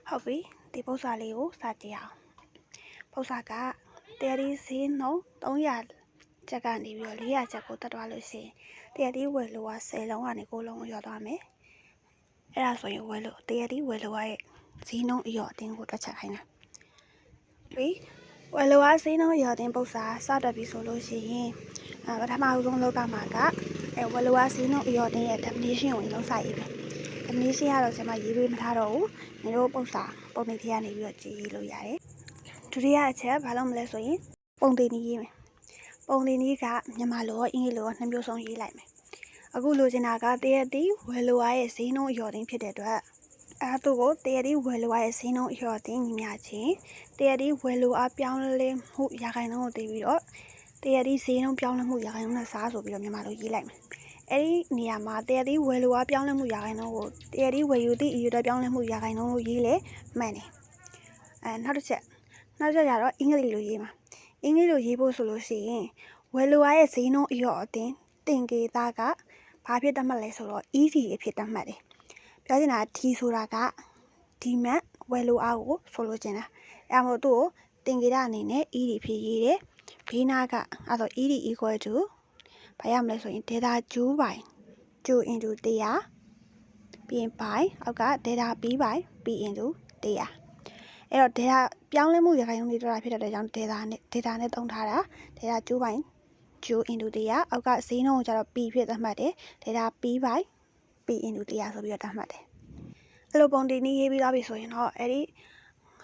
ဟုတ်ပြီဒီပု္ပ္ပစာလေးကိုစကြည့်အောင်ပု္ပ္ပစာကတရားဒီဈေးနှုန်း300ကျပ်ကနေပြီးတော့400ကျပ်ကိုတက်သွားလို့ရှိရင်တရားဒီဝယ်လို့က10လုံးကနေ9လုံးရောသွားမယ်အဲ့ဒါဆိုရင်ဝယ်လို့တရားဒီဝယ်လို့ရဲ့ဈေးနှုန်းအရော့အတင်းကိုတွက်ချက်ခိုင်းတာပြီးဝယ်လို့ကဈေးနှုန်းအရော့အတင်းပု္ပ္ပစာစတက်ပြီဆိုလို့ရှိရင်ပထမဆုံးလောက်ကမှာကဝယ်လို့ကဈေးနှုန်းအရော့အတင်းရဲ့ definition ကိုလုံးစရေးပဲdefinition ကတော့ကျွန်မရေးပေးမထားတော့ဘူး။ညီတို့ပု္ပ္ပစာပုံသင်ထဲကနေပြီးတော့ကြည့်လို့ရတယ်။ဒုတိယအချက်ဘာလို့မလဲဆိုရင်ပုံသင်နည်းရေးမယ်။ပုံသင်နည်းကမြန်မာလိုရောအင်္ဂလိပ်လိုရောနှစ်မျိုးစုံရေးလိုက်မယ်။အခုလိုချင်တာကတရက်တီဝယ်လိုရဲ့ဈေးနှုန်းအရော့တင်းဖြစ်တဲ့အတွက်အဲသူ့ကိုတရက်တီဝယ်လိုရဲ့ဈေးနှုန်းအရော့တင်းညီမျှချင်းတရက်တီဝယ်လိုအားပြောင်းလဲမှုရာခိုင်နှုန်းကိုသိပြီးတော့တရက်တီဈေးနှုန်းပြောင်းလဲမှုရာခိုင်နှုန်းနဲ့စားဆိုပြီးတော့မြန်မာလိုရေးလိုက်မယ်။အဲ့ဒီနေရာမှာတရားဒီဝယ်လိုအားပြောင်းလဲမှုရာခိုင်နှုန်းကိုတရားဒီဝယ်ယူသည့်အယူအတွက်ပြောင်းလဲမှုရာခိုင်နှုန်းလို့ရေးလဲမှန်တယ်နောက်တစ်ချက်ကျတော့အင်္ဂလိပ်လိုရေးမှာအင်္ဂလိပ်လိုရေးဖို့ဆိုလို့ရှိရင်ဝယ်လိုအားရဲ့ဈေးနှုန်းအရော့အတင်းတင်ကေသားကဘာဖြစ်တတ်မှတ်လဲဆိုတော့ ED အဖြစ်တတ်မှတ်တယ်ပြောချင်တာ D ဆိုတာက demand ဝယ်လိုအားကိုဆိုလိုချင်တာအဲ့မို့သူ့ကိုတင်ကေတာအနေနဲ့ ED ဖြစ်ရေးတယ်ဘေးနာကအဲ့တော့ ED equal to ဘာရမလဲဆိုရင် data joule by joule into 100ပြီးရင် by အောက်က data p by p into 100အဲ့တော့ data ပြောင်းလဲမှုရာခိုင်နှုန်းတွေတွက်တာဖြစ်တဲ့ကြောင့် data နဲ့သုံးထားတာ data joule by joule into 100အောက်ကဈေးနှုန်းကိုကျတော့ p ဖြစ်သတ်မှတ်တယ် data p by p into 100ဆိုပြီးတော့သတ်မှတ်တယ်အဲ့လိုပုံတင်နည်းရေးပြီးသွားပြီဆိုရင်တော့အဲ့ဒီ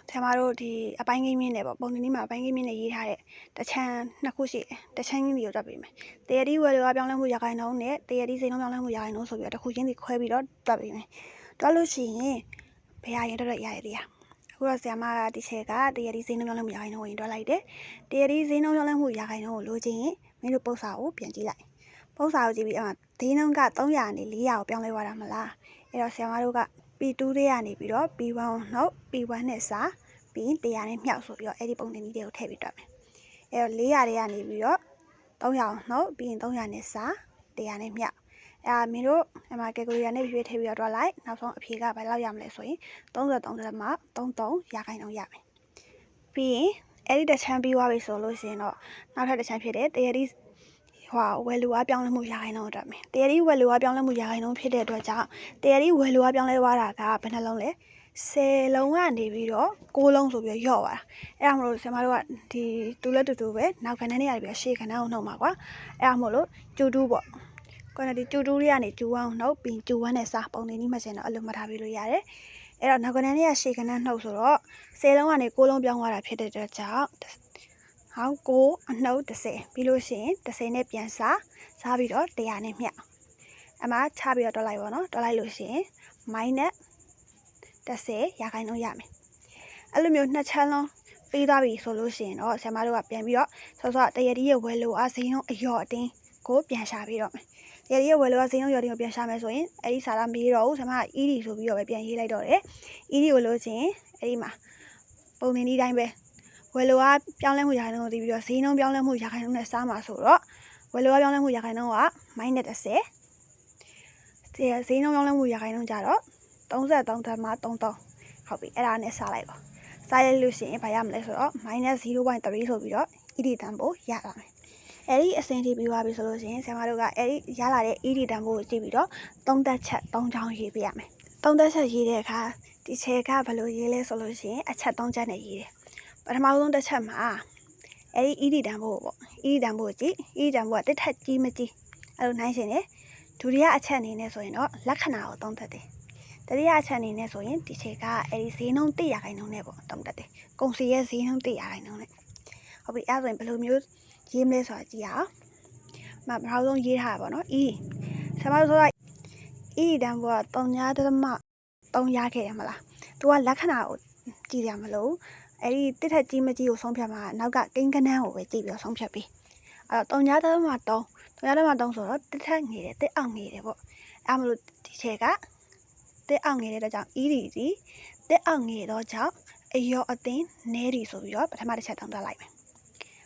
ဆရာမတို့ဒီအပိုင်းကိန်းမြင့်နဲ့ပေါ့ပုံတင်နည်းမှာအပိုင်းကိန်းမြင့်နဲ့ရေးထားတဲ့တချမ်းနှစ်ခုရှိတယ်တချမ်းကြီးတွေကိုတွက်ပေးမယ်တရားဒီဝယ်လိုပြောင်းလဲမှုရာခိုင်နှုန်းနဲ့တရားဒီဈေးနှုန်းပြောင်းလဲမှုရာခိုင်နှုန်းဆိုပြီးတော့တစ်ခုချင်းစီခွဲပြီးတော့တွက်ပေးမယ်တွက်လို့ရှိရင်ဘယ်ဟာရင်တွက်ရတယ်တရားအခုတော့ဆရာမကဒီချက်ကတရားဒီဈေးနှုန်းပြောင်းလဲမှုရာခိုင်နှုန်းကိုရင်တွက်လိုက်တယ်တရားဒီဈေးနှုန်းပြောင်းလဲမှုရာခိုင်နှုန်းကိုလိုချင်ရင်မင်းတို့ပု္ပ္ပစာကိုပြန်ကြည့်လိုက်ပု္ပ္ပစာကိုကြည့်ပြီးအဲ့မှာဈေးနှုန်းက300နဲ့400ကိုပြောင်းလဲသွားတာမလားအဲ့တော့ဆရာမတို့က P2 တွေကနေပြီးတော့ P1 နှုတ် P1 နဲ့စားပြီး100နဲ့မြှောက်ဆိုပြီးတော့အဲ့ဒီပုံတင်နည်းတွေကိုထည့်ပြီးတွက်မယ်အဲ့တော့400တွေကနေပြီးတော့300နှုတ်ပြီးရင်300နဲ့စား100နဲ့မြှောက်မင်းတို့အဲ့မှာ calculator နဲ့ဖြည့်ထည့်ပြီးတော့တွက်လိုက်နောက်ဆုံးအဖြေကဘယ်လောက်ရမလဲဆိုရင်33.33ရာခိုင်နှုန်းရမယ်ပြီးရင်အဲ့ဒီတစ်ချမ်းပြီးသွားပြီဆိုလို့ရှိရင်တော့နောက်ထပ်တစ်ချမ်းဖြစ်တဲ့တရားဒီဝယ်လိုအားပြောင်းလဲမှုရာခိုင်နှုန်းအတွက်မယ်တရားဒီဝယ်လိုအားပြောင်းလဲမှုရာခိုင်နှုန်းဖြစ်တဲ့အတွက်ကြောင့်တရားဒီဝယ်လိုအားပြောင်းလဲသွားတာကဘယ်နှလုံးလဲ10လုံးကနေပြီးတော့9လုံးဆိုပြီးတော့ယော့သွားတာအဲ့ဒါမလို့ဆရာမတို့ကဒီတူလက်တူပဲနောက်ခဏနဲ့ရပြီးရှေ့ခဏအောင်နှုတ်မှာကွာအဲ့ဒါမလို့ကျူတူးပေါ့ကွန်ဒီကျူတူးလေးကနေကျူ1နှုတ်ပြီးကျူ1နဲ့စားပုံနေနီးမှရှင်တော့အလုံးမထားပြီးလို့ရတယ်အဲ့တော့နောက်ခဏနဲ့ရရှေ့ခဏနှုတ်ဆိုတော့10လုံးကနေ9လုံးပြောင်းသွားတာဖြစ်တဲ့အတွက်ကြောင့်ဟောင်း9အနှုတ်30ပြီးလို့ရှိရင်30နဲ့ပြန်စားပြီးတော့100နဲ့မြှအမှချပြီးတော့တွက်လိုက်ပါတော့တွက်လိုက်လို့ရှိရင် minus 30ရာခိုင်နှုန်းရမယ်အဲ့လိုမျိုးနှစ်ချမ်းလုံးပြီးသွားပြီဆိုလို့ရှိရင်တော့ဆရာမတို့ကပြန်ပြီးတော့ဆော့တရားဒီရဲ့ဝယ်လိုအားဈေးနှုန်းအရော့အတင်းကိုပြန်ရှာပြီးတော့မယ်တရားဒီရဲ့ဝယ်လိုအားဈေးနှုန်းအရော့အတင်းကိုပြန်ရှာမယ်ဆိုရင်အဲ့ဒီစာသားမရေးတော့ဘူးဆရာမက ED ဆိုပြီးတော့ပဲပြန်ရေးလိုက်တော့တယ် ED ကိုလို့ချင်းအဲ့ဒီမှာပုံနေဒီတိုင်းပဲဝယ်လိုအားပြောင်းလဲမှုရာခိုင်နှုန်းကိုသိပြီးတော့ဈေးနှုန်းပြောင်းလဲမှုရာခိုင်နှုန်းနဲ့စားမှာဆိုတော့ဝယ်လိုအားပြောင်းလဲမှုရာခိုင်နှုန်းက -30ဈေးနှုန်းပြောင်းလဲမှုရာခိုင်နှုန်းကြတော့33.33ဟုတ်ပြီအဲ့ဒါနဲ့စားလိုက်ပါစားရလို့ရှိရင်ဘာရမလဲဆိုတော့ -0.3 ဆိုပြီးတော့ ED တန်ဖိုးရလာမယ်အဲ့ဒီအစင်းထိပြီးသွားပြီဆိုလို့ရှိရင်ဆရာမတို့ကအဲ့ဒီရလာတဲ့ ED တန်ဖိုးကိုကြည့်ပြီးတော့သုံးသက်ချက်3ချောင်းရေးပေးရမယ်သုံးသက်ချက်ရေးတဲ့အခါဒီချက်ကဘယ်လိုရေးလဲဆိုလို့ရှိရင်အချက်3ချက်နဲ့ရေးတယ်ပထမဆုံးတစ်ချက်မှာအဲ့ဒီ ED တန်ဖိုးပေါ့ ED တန်ဖိုးကြည့် ED တန်ဖိုးကတစ်ထက်ကြီးမကြီးအဲ့လိုနိုင်ရှင်တယ်ဒုတိယအချက်အနေနဲ့ဆိုရင်တော့လက္ခဏာကိုသုံးသက်တယ်တတိယအချက်အနေနဲ့ဆိုရင်ဒီချက်ကအဲ့ဒီဈေးနှုန်း100ရာခိုင်နှုန်းနဲ့ပေါ့သုံးသက်တယ်ကုန်စည်ရဲ့ဈေးနှုန်း100ရာခိုင်နှုန်းနဲ့ဟုတ်ပြီအဲ့ဆိုရင်ဘယ်လိုမျိုးရေးမလဲဆိုတာကြည့်အောင်မပထမဆုံးရေးထားတာပေါ့နော် E ဆရာမတို့ဆိုတော့ E တန်ဖိုးက3.3ရခဲ့တယ်မလားသူကလက္ခဏာကိုကြည့်ရမလို့အဲ့ဒီတစ်ထက်ကြီးမကြီးကိုဆုံးဖြတ်မှာနောက်ကကိန်းကနန်းကိုပဲကြည့်ပြီးတော့ဆုံးဖြတ်ပြီးအဲ့တော့3.3ဆိုတော့တစ်ထက်ငယ်တယ်တစ်အောက်ငယ်တယ်ပေါ့အဲ့မလို့ဒီချက်ကတစ်အောက်ငယ်တဲ့ကြောင့် ED ဒီတစ်အောက်ငယ်တော့ကြောင့်အရော့အသင်းနဲဒီဆိုပြီးတော့ပထမတစ်ချက်သုံးသပ်လိုက်မယ်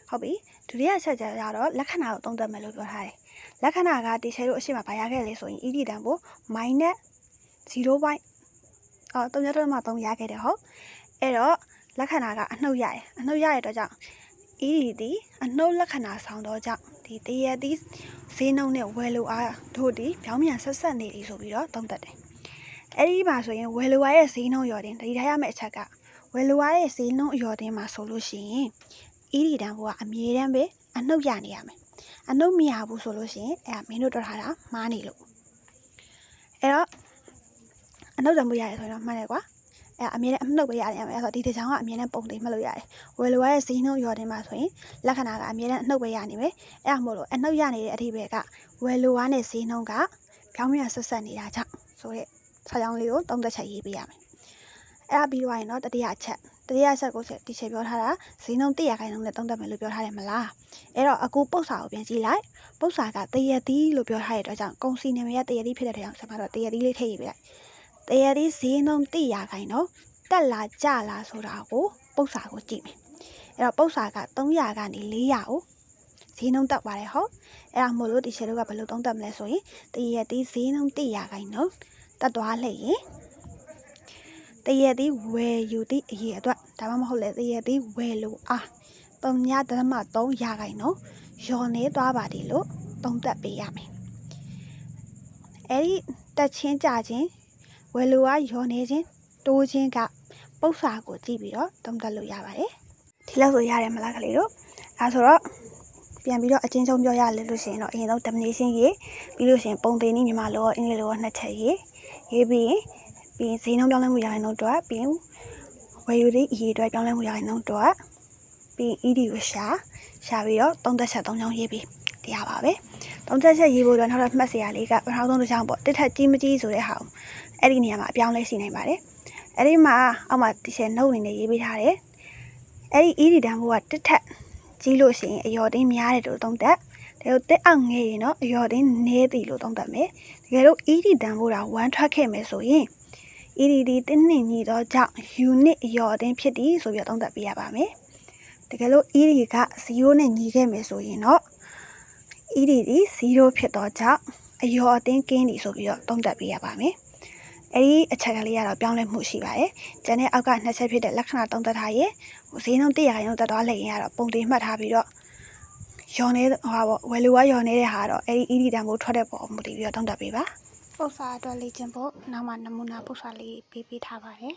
ဟုတ်ပြီဒုတိယချက်ကျတော့လက္ခဏာကိုသုံးသပ်မယ်လို့ပြောထားတယ်လက္ခဏာကဒီချက်တို့အရှိမဘာရခဲ့လဲဆိုရင် ED တန်ဖိုး -0.3 3.3ရခဲ့တယ်ဟုတ်အဲ့တော့လက္ခဏာကအနှုတ်ရတယ်အနှုတ်ရတဲ့အတွက်ကြောင့်ဤဒီအနှုတ်လက္ခဏာဆောင်တော့ကြောင့်ဒီတရသည်ဈေးနှုန်းနဲ့ဝယ်လိုအားတို့ဒီပြောင်းပြန်ဆက်ဆက်နေပြီဆိုပြီးတော့သုံးသပ်တယ်အဲ့ဒီမှာဆိုရင်ဝယ်လိုအားရဲ့ဈေးနှုန်းလျော်တင်တတိထားရမယ့်အချက်ကဝယ်လိုအားရဲ့ဈေးနှုန်းလျော်တင်မှာဆိုလို့ရှိရင်ဤဒီတန်ဖိုးကအမြဲတမ်းပဲအနှုတ်ရနေရမယ်အနှုတ်မရဘူးဆိုလို့ရှိရင်အဲ့ဒါမင်းတို့တော်ထားတာမှားနေလို့အဲ့တော့အနှုတ်တန်ဖိုးရတယ်ဆိုရင်တော့မှန်တယ်ကွာအဲ့အမြဲတမ်းအနှုတ်ပဲရတယ်အဲ့ဆိုဒီတစ်ချောင်းကအမြဲတမ်းပုံသိမှတ်လို့ရတယ်ဝယ်လိုရတဲ့ဈေးနှုန်းလျော်တင်မှာဆိုရင်လက္ခဏာကအမြဲတမ်းအနှုတ်ပဲရနေမယ်အဲ့ဒါမို့လို့အနှုတ်ရနေတဲ့အထိပဲကဝယ်လိုရတဲ့ဈေးနှုန်းကပြောင်းပြန်ဆက်ဆက်နေတာကြောင့်ဆိုတဲ့စာကြောင်းလေးကိုသုံးသက်ချက်ရေးပေးရမယ်အဲ့ဒါပြီးသွားရင်တော့တတိယချက်ကိုဒီချက်ပြောထားတာဈေးနှုန်း100ခိုင်နှုန်းနဲ့သုံးသက်မယ်လို့ပြောထားတယ်မလားအဲ့တော့အခုပု္ပ္ပစာကိုပြန်ကြည့်လိုက်ပု္ပ္ပစာကတရသီးလို့ပြောထားတဲ့အတွက်ကြောင့်ကုန်စီနာမည်ကတရသီးဖြစ်တဲ့အတွက်ကြောင့်ဆက်မှာတော့တရသီးလေးထည့်ရေးပေးလိုက်တရသီးဈေးနှုန်း100ခိုင်နှုန်းတက်လာကျလာဆိုတာကိုပု္ပ္ပစာကိုကြည့်မယ်အဲ့တော့ပု္ပ္ပစာက300ကနေ400ကိုဈေးနှုန်းတက်ပါတယ်ဟုတ်အဲ့ဒါမို့လို့ဒီချက်တို့ကဘယ်လိုသုံးသက်မလဲဆိုရင်တရသီးဈေးနှုန်း100ခိုင်နှုန်းတက်သွားလှည့်ရင်တရသီးဝယ်ယူသည့်အရေးအတွက်ဒါမှမဟုတ်လေတရသီးဝယ်လိုအား3.3ရာခိုင်နှုန်းလျော်နေသွားပါသည်လို့သုံးသက်ပေးရမယ်အဲ့ဒီတက်ချင်းကြချင်းဝယ်လိုအားလျော်နေခြင်းတိုးခြင်းကပု္ပ္ပစာကိုကြည့်ပြီးတော့သုံးသပ်လို့ရပါတယ်ဒီလောက်ဆိုရတယ်မလားကလေးတို့အဲဆိုတော့ပြန်ပြီးတော့အချင်းချင်းပြောရလို့ရှိရင်တော့အရင်ဆုံး definition ရေးပြီးလို့ရှိရင်ပုံသင်နည်းမြန်မာလိုရောအင်္ဂလိပ်လိုရောနှစ်ချက်ရေးပြီးရင်ဈေးနှုန်းပြောင်းလဲမှုရာခိုင်နှုန်းအတွက်ပြီးရင်ဝယ်ယူသည့်အရေးအတွက်ပြောင်းလဲမှုရာခိုင်နှုန်းအတွက်ပြီးရင် ED ကိုရှာပြီးတော့သုံးသက်ချက်3ချောင်းရေးပြီးတရားပါပဲသုံးသက်ချက်ရေးဖို့အတွက်နောက်ထပ်မှတ်စရာလေးကပထမဆုံးတစ်ချောင်းပေါ့တစ်ထက်ကြီးမကြီးဆိုတဲ့ဟာကိုအဲ့ဒီနေရာမှာအပြောင်းလဲရှိနိုင်ပါတယ်အဲ့ဒီမှာအောက်မှာဒီချက်နှုတ်အနေနဲ့ရေးပေးထားတယ်အဲ့ဒီ ED တန်ဖိုးကတစ်ထက်ကြီးလို့ရှိရင်အယော်တင်းများတယ်လို့သုံးသက်ဒါလို့တက်အောင်ငယ်ရင်တော့အယော်တင်းနည်းသည်လို့သုံးသက်မယ်တကယ်လို့ ED တန်ဖိုးတာ1ထွက်ခဲ့မယ်ဆိုရင် ED တင်းနှင်ညီတော့ကြောင့် unit အယော်တင်းဖြစ်သည်ဆိုပြီးတော့သုံးသက်ပေးရပါမယ်တကယ်လို့ ED က0နဲ့ညီခဲ့မယ်ဆိုရင်တော့ ED ဒီ0ဖြစ်တော့ကြောင့်အယော်အတင်းကင်းသည်ဆိုပြီးတော့သုံးသက်ပေးရပါမယ်အဲ့ဒီအချက်ကလေးကတော့ပြောင်းလဲမှုရှိပါတယ်ကျန်တဲ့အောက်ကနှစ်ချက်ဖြစ်တဲ့လက္ခဏာသုံးသက်ထားရင်ဈေးနှုန်း100ခိုင်နှုန်းတက်သွားလိုက်ရင်ကတော့ပုံတင်မှတ်ထားပြီးတော့ယော်နေဝယ်လိုကယော်နေတဲ့ဟာတော့အဲ့ဒီ ED တန်ဖိုးထွက်တဲ့ပုံမူတည်ပြီးတော့သုံးသက်ပေးပါပု္ပ္ပစာအတွက်လေ့ကျင့်ဖို့နောက်မှနမူနာပု္ပ္ပစာလေးပေးထားပါတယ်